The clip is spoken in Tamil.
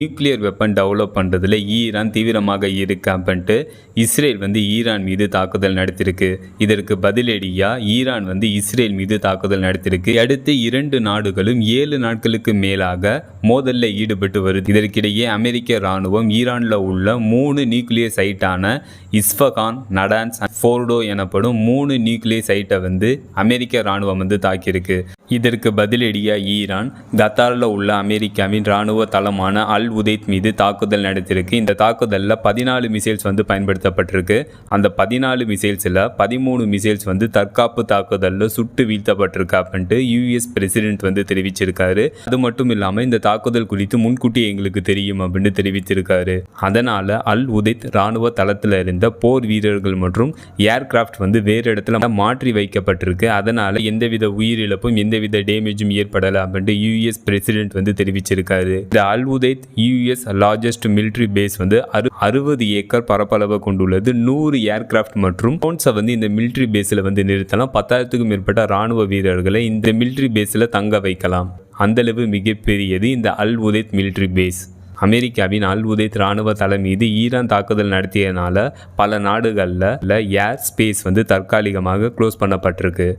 நியூக்ளியர் வெப்பன் டெவலப் பண்ணுறதுல ஈரான் தீவிரமாக இருக்கு அப்படின்ட்டு இஸ்ரேல் ஈரான் மீது தாக்குதல் நடத்திருக்கு. இதற்கு பதிலடியாக ஈரான் இஸ்ரேல் மீது தாக்குதல் நடத்திருக்கு. அடுத்து இரண்டு நாடுகளும் 7 நாட்களுக்கு மேலாக மோதலில் ஈடுபட்டு வருது. இதற்கிடையே அமெரிக்க இராணுவம் ஈரானில் உள்ள 3 நியூக்ளியர் சைட்டான இஸ்ஃபகான், நடான்ஸ், ஃபோர்டோ எனப்படும் 3 நியூக்ளியர் சைட்டை அமெரிக்க இராணுவம் தாக்கியிருக்கு. இதற்கு பதிலடியாக ஈரான் கத்தாரில் உள்ள அமெரிக்காவின் இராணுவ தளமான அல் உதைத் மீது தாக்குதல் நடத்தியிருக்கு. இந்த தாக்குதலில் 14 மிசைல்ஸ் பயன்படுத்தப்பட்டிருக்கு. அந்த 14 மிசைல்ஸில் 13 மிசைல்ஸ் தற்காப்பு தாக்குதலில் சுட்டு வீழ்த்தப்பட்டிருக்கு அப்படின்ட்டு யூஎஸ் பிரசிடென்ட் தெரிவிச்சிருக்காரு. அது மட்டும் இல்லாமல் இந்த தாக்குதல் குறித்து முன்கூட்டி எங்களுக்கு தெரியும் அப்படின்னு தெரிவித்திருக்காரு. அதனால் அல் உதைத் இராணுவ தளத்தில் இருந்த போர் வீரர்கள் மற்றும் ஏர்கிராஃப்ட் வேறு இடத்துல மாற்றி வைக்கப்பட்டிருக்கு. அதனால் எந்தவித உயிரிழப்பும் எந்தவித டேமேஜும் ஏற்படலை அப்படின்ட்டு யூஎஸ் பிரசிடென்ட் தெரிவிச்சிருக்காரு. இந்த Al Udeid US largest military base 60 acre பரப்பளவை கொண்டுள்ளது. 100 ஏர்கிராஃப்ட் மற்றும் ட்ரோன்ஸை இந்த மிலிட்ரி பேஸில் நிறுத்தலாம். 10,000க்கும் மேற்பட்ட இராணுவ வீரர்களை இந்த மிலிட்ரி பேஸில் தங்க வைக்கலாம். அந்தளவு மிகப்பெரியது இந்த அல் உதைத் மிலிட்ரி பேஸ். அமெரிக்காவின் அல் உதைத் இராணுவ தளம் மீது ஈரான் தாக்குதல் நடத்தியனால பல நாடுகளில் ஏர் ஸ்பேஸ் தற்காலிகமாக க்ளோஸ் பண்ணப்பட்டிருக்கு.